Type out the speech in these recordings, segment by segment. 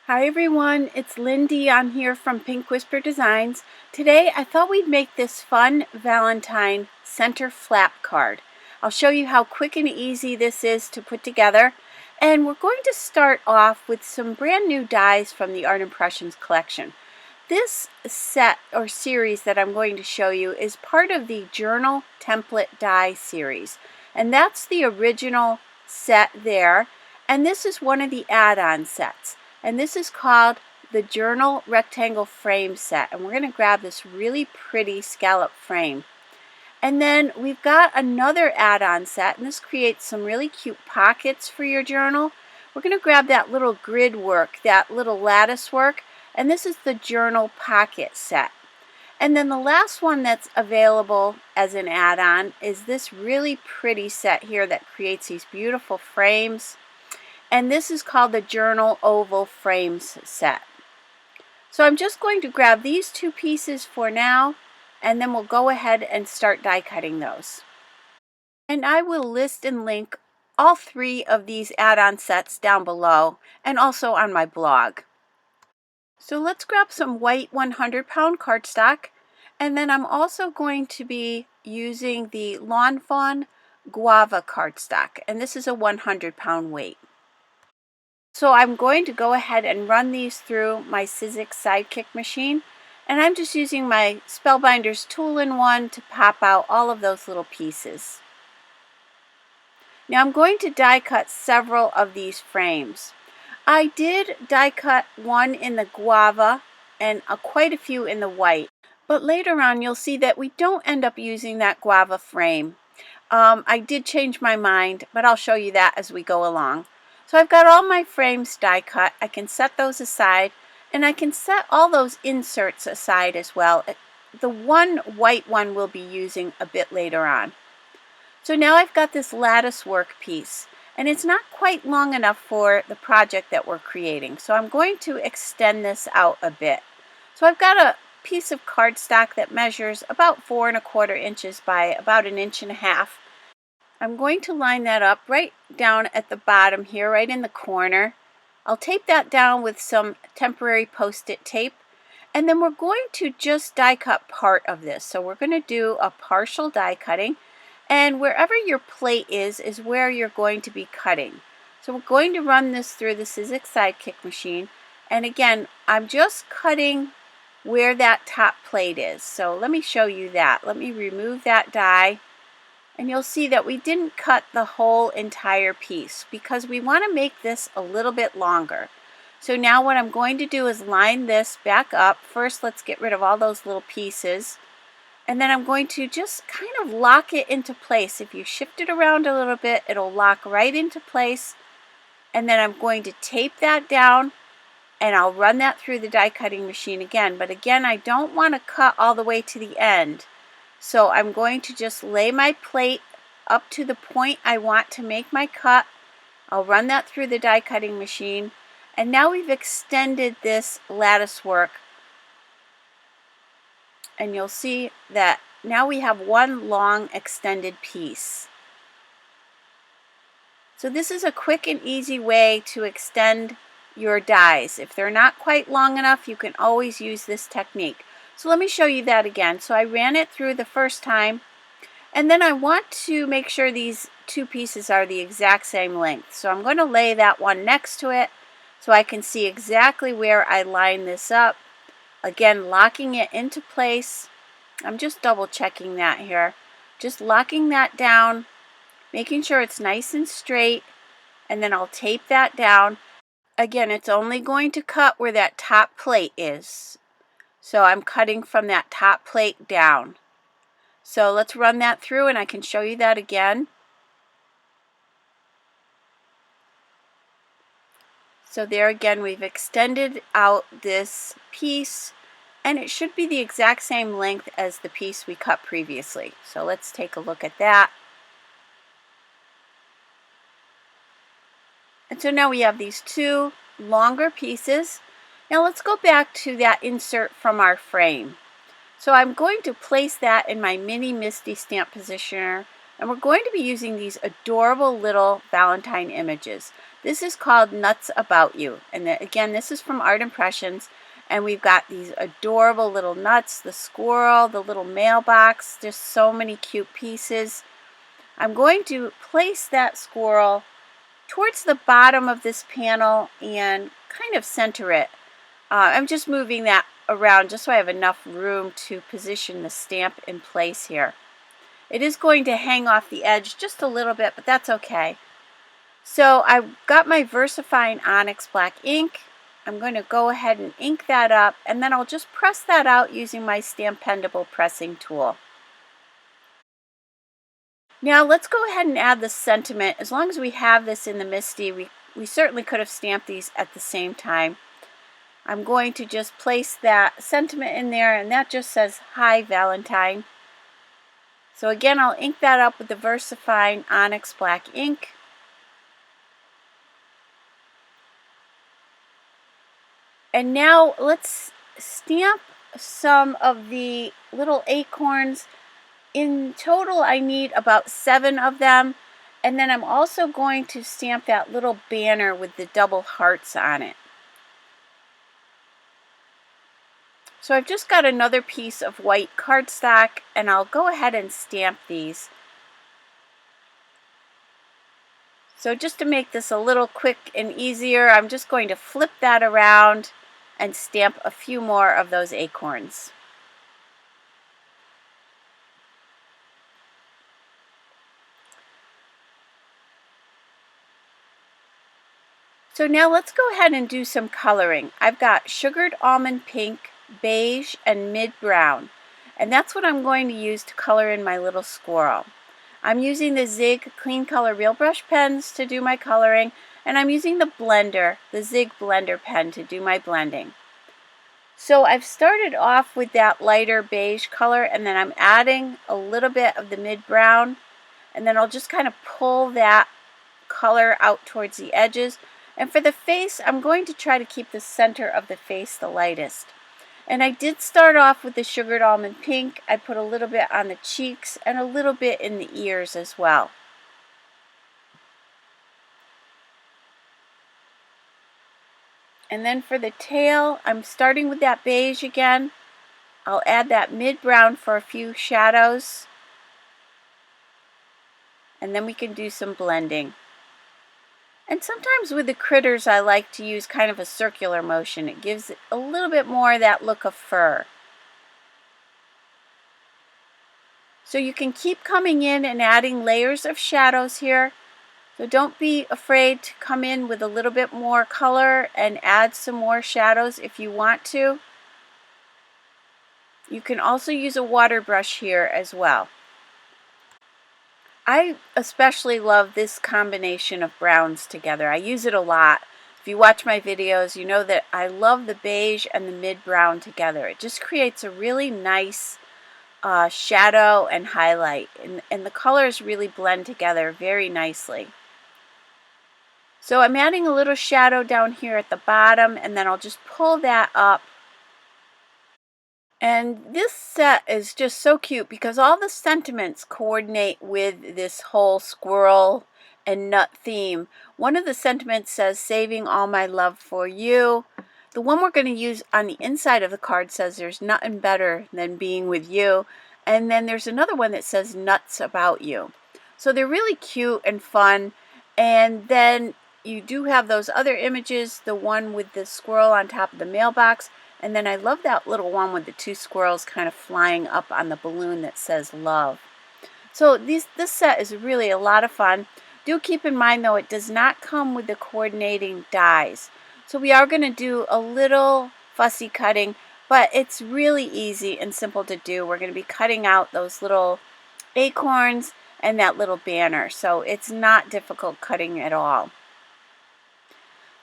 Hi everyone, it's Lindy. I'm here from Pink Whisper Designs. Today I thought we'd make this fun Valentine center flap card. I'll show you how quick and easy this is to put together. And we're going to start off with some brand new dies from the Art Impressions collection. This set or series that I'm going to show you is part of the Journal Template Die series. And that's the original set there. And this is one of the add-on sets. And this is called the Journal Rectangle Frame Set. And we're going to grab this really pretty scallop frame. And then we've got another add-on set, and this creates some really cute pockets for your journal. We're going to grab that little grid work, that little lattice work, and this is the Journal Pocket Set. And then the last one that's available as an add-on is this really pretty set here that creates these beautiful frames. And this is called the Journal Oval Frames Set. So I'm just going to grab these two pieces for now, and then we'll go ahead and start die cutting those. And I will list and link all three of these add-on sets down below and also on my blog. So let's grab some white 100-pound cardstock, and then I'm also going to be using the Lawn Fawn Guava cardstock, and this is a 100-pound weight. So I'm going to go ahead and run these through my Sizzix Sidekick machine, and I'm just using my Spellbinders Tool in one to pop out all of those little pieces. Now I'm going to die cut several of these frames. I did die cut one in the Guava and quite a few in the white, but later on you'll see that we don't end up using that Guava frame. I did change my mind, but I'll show you that as we go along. So I've got all my frames die cut. I can set those aside, and I can set all those inserts aside as well. The one white one we'll be using a bit later on. So now I've got this lattice work piece, and it's not quite long enough for the project that we're creating. So I'm going to extend this out a bit. So I've got a piece of cardstock that measures about 4 1/4 inches by about 1.5 inches. I'm going to line that up right down at the bottom here, right in the corner. I'll tape that down with some temporary post-it tape, and then we're going to just die cut part of this. So we're going to do a partial die cutting, and wherever your plate is where you're going to be cutting. So we're going to run this through the Sizzix Sidekick machine, and again, I'm just cutting where that top plate is. So let me show you that. Let me remove that die. And you'll see that we didn't cut the whole entire piece because we want to make this a little bit longer. So now what I'm going to do is line this back up. First, let's get rid of all those little pieces. And then I'm going to just kind of lock it into place. If you shift it around a little bit, it'll lock right into place. And then I'm going to tape that down, and I'll run that through the die cutting machine again. But again, I don't want to cut all the way to the end. So I'm going to just lay my plate up to the point I want to make my cut. I'll run that through the die cutting machine. And now we've extended this lattice work. And you'll see that now we have one long extended piece. So this is a quick and easy way to extend your dies. If they're not quite long enough, you can always use this technique. So let me show you that again. So I ran it through the first time, and then I want to make sure these two pieces are the exact same length. So I'm going to lay that one next to it so I can see exactly where I line this up. Again, locking it into place. I'm just double checking that here. Just locking that down, making sure it's nice and straight, and then I'll tape that down. Again, it's only going to cut where that top plate is. So I'm cutting from that top plate down. So let's run that through and I can show you that again. So there again, we've extended out this piece, and it should be the exact same length as the piece we cut previously. So let's take a look at that. And so now we have these two longer pieces. Now let's go back to that insert from our frame. So I'm going to place that in my mini Misty stamp positioner, and we're going to be using these adorable little Valentine images. This is called Nuts About You. And again, this is from Art Impressions. And we've got these adorable little nuts, the squirrel, the little mailbox, just so many cute pieces. I'm going to place that squirrel towards the bottom of this panel and kind of center it. I'm just moving that around just so I have enough room to position the stamp in place here. It is going to hang off the edge just a little bit, but that's okay. So I've got my Versafine Onyx black ink. I'm going to go ahead and ink that up, and then I'll just press that out using my STAMPendable pressing tool. Now let's go ahead and add the sentiment. As long as we have this in the MISTI, we certainly could have stamped these at the same time. I'm going to just place that sentiment in there, and that just says, "Hi, Valentine." So again, I'll ink that up with the Versafine Onyx black ink. And now let's stamp some of the little acorns. In total, I need about 7 of them. And then I'm also going to stamp that little banner with the double hearts on it. So I've just got another piece of white cardstock, and I'll go ahead and stamp these. So just to make this a little quick and easier, I'm just going to flip that around and stamp a few more of those acorns. So now let's go ahead and do some coloring. I've got sugared almond pink, beige, and mid brown. And that's what I'm going to use to color in my little squirrel. I'm using the Zig Clean Color Real Brush pens to do my coloring, and I'm using the blender, the Zig Blender pen, to do my blending. So I've started off with that lighter beige color, and then I'm adding a little bit of the mid brown, and then I'll just kind of pull that color out towards the edges. And for the face, I'm going to try to keep the center of the face the lightest. And I did start off with the sugared almond pink. I put a little bit on the cheeks and a little bit in the ears as well. And then for the tail, I'm starting with that beige again. I'll add that mid brown for a few shadows. And then we can do some blending. And sometimes with the critters, I like to use kind of a circular motion. It gives it a little bit more of that look of fur. So you can keep coming in and adding layers of shadows here. So don't be afraid to come in with a little bit more color and add some more shadows if you want to. You can also use a water brush here as well. I especially love this combination of browns together. I use it a lot. If you watch my videos, you know that I love the beige and the mid brown together. It just creates a really nice shadow and highlight, and the colors really blend together very nicely. So I'm adding a little shadow down here at the bottom, and then I'll just pull that up. And this set is just so cute because all the sentiments coordinate with this whole squirrel and nut theme. One of the sentiments says, "Saving all my love for you." The one we're going to use on the inside of the card says, "There's nothing better than being with you." And then there's another one that says, "Nuts about you." So they're really cute and fun. And then you do have those other images, the one with the squirrel on top of the mailbox. And then I love that little one with the 2 squirrels kind of flying up on the balloon that says love. So this set is really a lot of fun. Do keep in mind though, it does not come with the coordinating dies. So we are going to do a little fussy cutting, but it's really easy and simple to do. We're going to be cutting out those little acorns and that little banner. So it's not difficult cutting at all.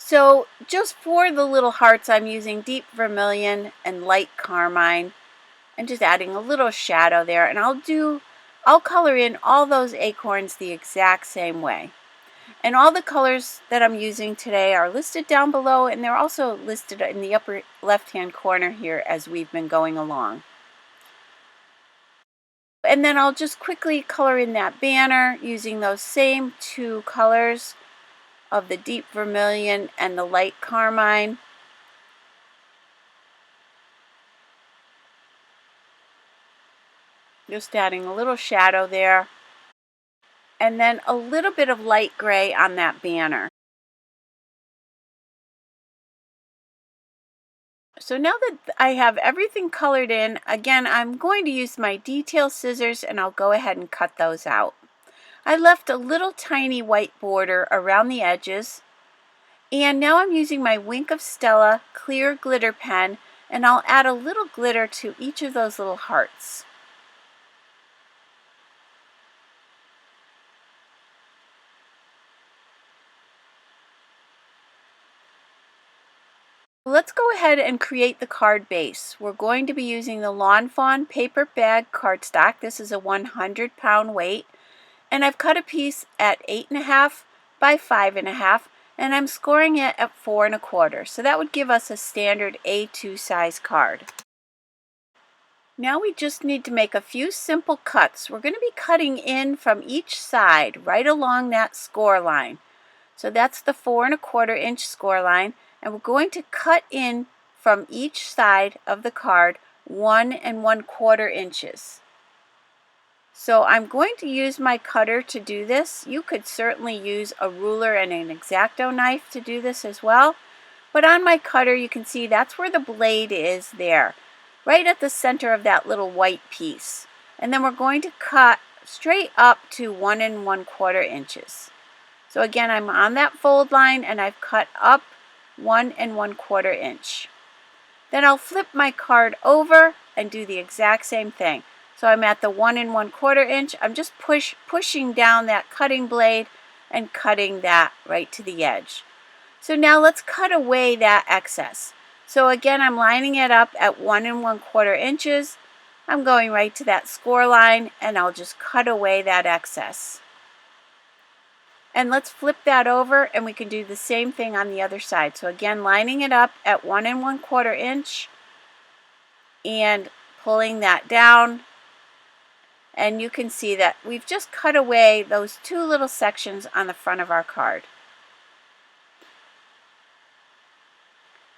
So just for the little hearts, I'm using deep vermilion and light carmine and just adding a little shadow there. And I'll color in all those acorns the exact same way. And all the colors that I'm using today are listed down below, and they're also listed in the upper left-hand corner here as we've been going along. And then I'll just quickly color in that banner using those same 2 colors. of the deep vermilion and the light carmine. Just adding a little shadow there. And then a little bit of light gray on that banner. So now that I have everything colored in, again, I'm going to use my detail scissors and I'll go ahead and cut those out. I left a little tiny white border around the edges. And now I'm using my Wink of Stella clear glitter pen, and I'll add a little glitter to each of those little hearts. Let's go ahead and create the card base. We're going to be using the Lawn Fawn paper bag cardstock. This is a 100-pound weight, and I've cut a piece at 8.5 by 5.5, and I'm scoring it at 4 1/4. So that would give us a standard A2 size card. Now we just need to make a few simple cuts. We're going to be cutting in from each side right along that score line. So that's the 4 1/4 inch score line, and we're going to cut in from each side of the card 1 1/4 inches. So I'm going to use my cutter to do this. You could certainly use a ruler and an X-Acto knife to do this as well. But on my cutter, you can see that's where the blade is there, right at the center of that little white piece. And then we're going to cut straight up to 1 1/4 inches. So again, I'm on that fold line and I've cut up 1 1/4 inch. Then I'll flip my card over and do the exact same thing. So I'm at the 1 1/4 inch. I'm just pushing down that cutting blade and cutting that right to the edge. So now let's cut away that excess. So again, I'm lining it up at 1 1/4 inches. I'm going right to that score line and I'll just cut away that excess. And let's flip that over and we can do the same thing on the other side. So again, lining it up at 1 1/4 inch and pulling that down. And you can see that we've just cut away those two little sections on the front of our card.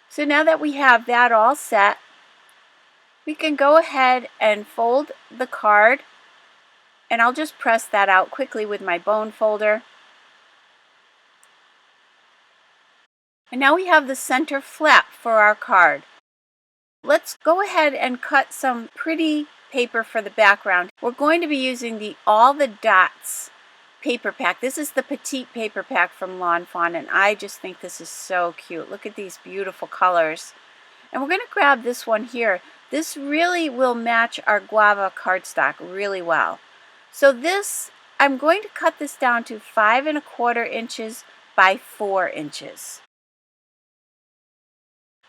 So now that we have that all set, we can go ahead and fold the card, and I'll just press that out quickly with my bone folder. And now we have the center flap for our card. Let's go ahead and cut some pretty paper for the background. We're going to be using the All the Dots paper pack. This is the petite paper pack from Lawn Fawn, and I just think this is so cute. Look at these beautiful colors. And we're going to grab this one here. This really will match our Guava cardstock really well. So this, I'm going to cut this down to 5 1/4 inches by 4 inches.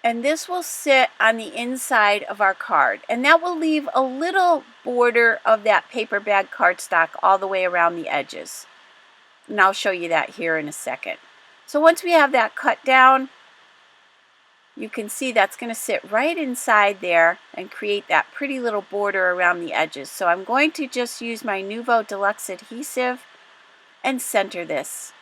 And this will sit on the inside of our card. And that will leave a little border of that paper bag cardstock all the way around the edges. And I'll show you that here in a second. So once we have that cut down, you can see that's going to sit right inside there and create that pretty little border around the edges. So I'm going to just use my Nuvo Deluxe adhesive and center this.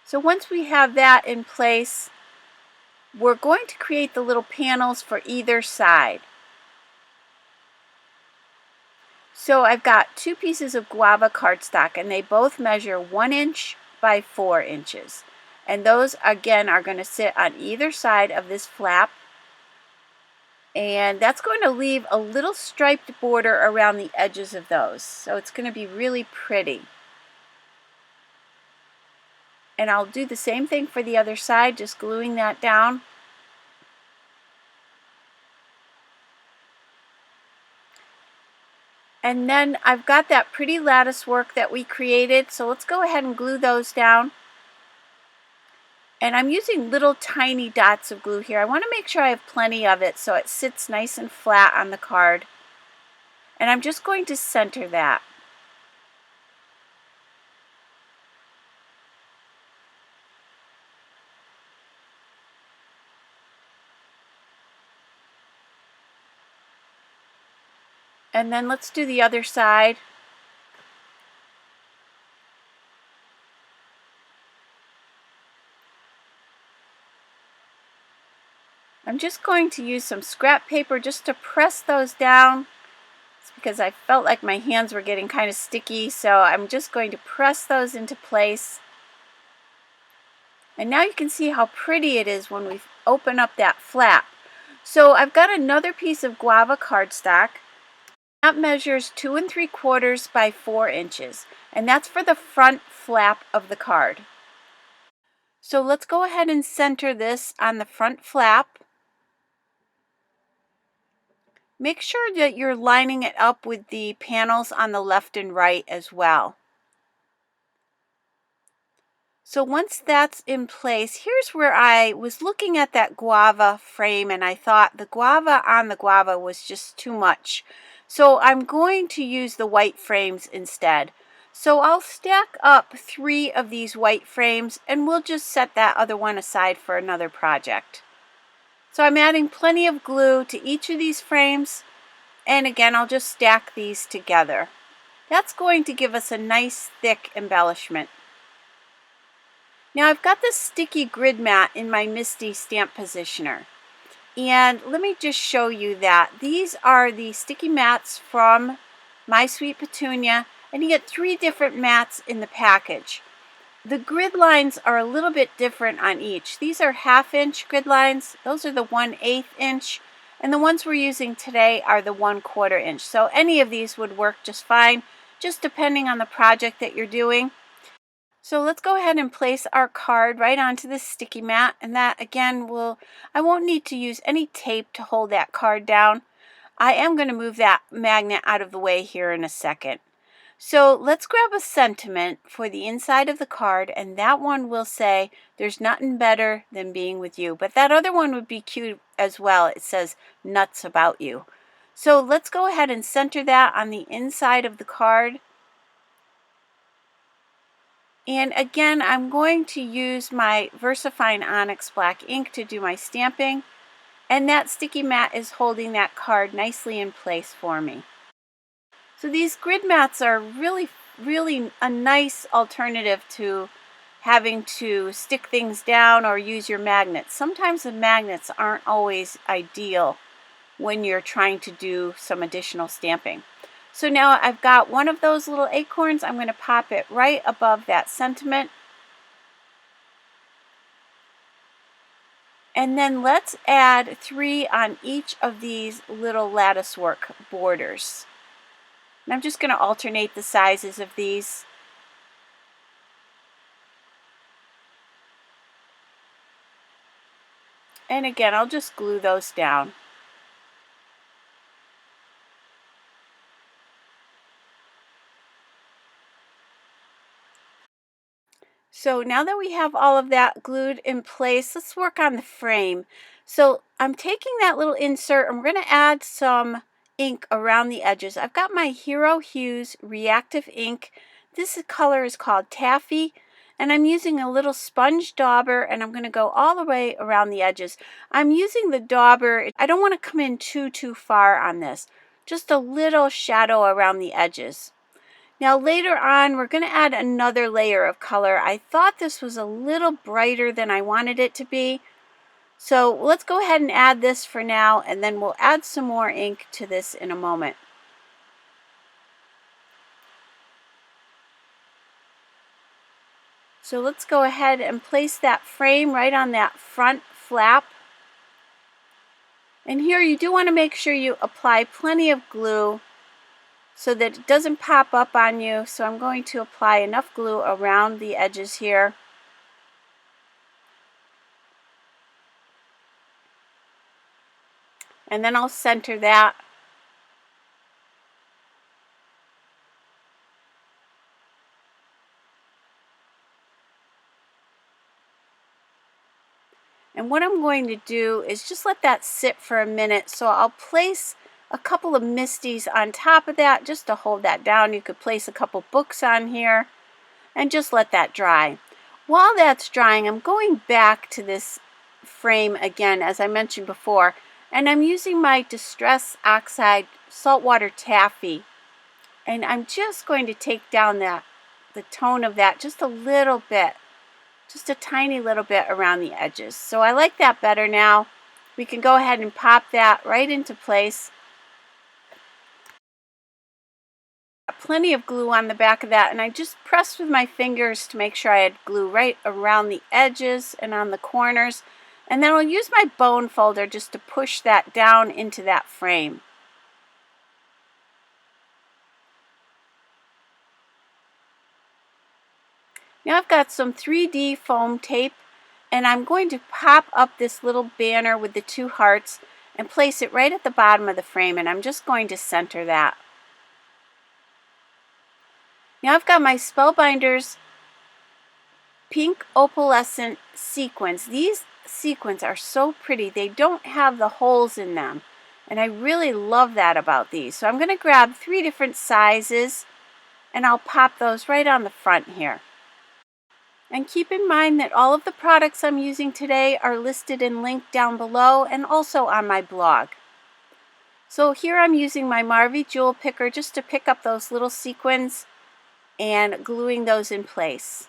So once we have that in place, we're going to create the little panels for either side. So I've got two pieces of Guava cardstock, and they both measure 1 inch by 4 inches. And those, again, are going to sit on either side of this flap. And that's going to leave a little striped border around the edges of those. So it's going to be really pretty. And I'll do the same thing for the other side, just gluing that down. And then I've got that pretty lattice work that we created, so let's go ahead and glue those down. And I'm using little tiny dots of glue here. I want to make sure I have plenty of it so it sits nice and flat on the card. And I'm just going to center that. And then let's do the other side. I'm just going to use some scrap paper just to press those down. It's because I felt like my hands were getting kind of sticky, so I'm just going to press those into place. And now you can see how pretty it is when we open up that flap. So I've got another piece of Guava cardstock. That measures 2 3/4 by 4 inches, and that's for the front flap of the card. So let's go ahead and center this on the front flap. Make sure that you're lining it up with the panels on the left and right as well. So once that's in place, here's where I was looking at that guava frame and I thought the guava on the guava was just too much. So I'm going to use the white frames instead. So I'll stack up 3 of these white frames and we'll just set that other one aside for another project. So I'm adding plenty of glue to each of these frames, and again I'll just stack these together. That's going to give us a nice thick embellishment. Now I've got this sticky grid mat in my Misty stamp positioner, and let me just show you that. These are the sticky mats from My Sweet Petunia, and you get 3 different mats in the package. The grid lines are a little bit different on each. These are 1/2 inch grid lines, those are the 1/8 inch, and the ones we're using today are the 1/4 inch. So any of these would work just fine, just depending on the project that you're doing. So let's go ahead and place our card right onto this sticky mat, and that again I won't need to use any tape to hold that card down. I am going to move that magnet out of the way here in a second. So let's grab a sentiment for the inside of the card, and that one will say, "There's nothing better than being with you." But that other one would be cute as well. It says, "Nuts about you." So let's go ahead and center that on the inside of the card. And again, I'm going to use my Versafine Onyx black ink to do my stamping, and that sticky mat is holding that card nicely in place for me. So these grid mats are really a nice alternative to having to stick things down or use your magnets. Sometimes the magnets aren't always ideal when you're trying to do some additional stamping. So now I've got one of those little acorns. I'm going to pop it right above that sentiment. And then let's add 3 on each of these little lattice work borders. And I'm just going to alternate the sizes of these. And again, I'll just glue those down. So now that we have all of that glued in place, let's work on the frame. So I'm taking that little insert, and we're going to add some ink around the edges. I've got my Hero Hues Reactive ink. This color is called Taffy, and I'm using a little sponge dauber, and I'm going to go all the way around the edges. I'm using the dauber. I don't want to come in too far on this. Just a little shadow around the edges. Now later on, we're going to add another layer of color. I thought this was a little brighter than I wanted it to be. So let's go ahead and add this for now, and then we'll add some more ink to this in a moment. So let's go ahead and place that frame right on that front flap. And here you do want to make sure you apply plenty of glue so that it doesn't pop up on you. So I'm going to apply enough glue around the edges here. And then I'll center that. And what I'm going to do is just let that sit for a minute. So I'll place a couple of Misties on top of that just to hold that down. You could place a couple books on here and just let that dry. While that's drying, I'm going back to this frame again, as I mentioned before, and I'm using my Distress Oxide Saltwater Taffy. And I'm just going to take down the tone of that just a little bit. Just a tiny little bit around the edges. So I like that better now. We can go ahead and pop that right into place. Plenty of glue on the back of that, and I just pressed with my fingers to make sure I had glue right around the edges and on the corners. And then I'll use my bone folder just to push that down into that frame. Now I've got some 3D foam tape, and I'm going to pop up this little banner with the 2 hearts and place it right at the bottom of the frame, and I'm just going to center that. Now I've got my Spellbinders Pink Opalescent Sequins. These sequins are so pretty. They don't have the holes in them, and I really love that about these. So I'm going to grab 3 different sizes, and I'll pop those right on the front here. And keep in mind that all of the products I'm using today are listed and linked down below and also on my blog. So here I'm using my Marvy jewel picker just to pick up those little sequins and gluing those in place.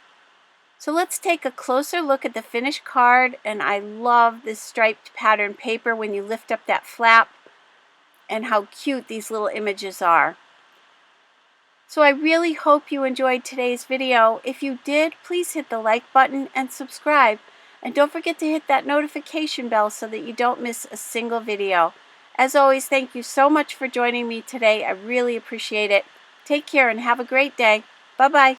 So let's take a closer look at the finished card, and I love this striped pattern paper when you lift up that flap and how cute these little images are. So I really hope you enjoyed today's video. If you did, please hit the like button and subscribe. And don't forget to hit that notification bell so that you don't miss a single video. As always, thank you so much for joining me today. I really appreciate it. Take care and have a great day. Bye-bye.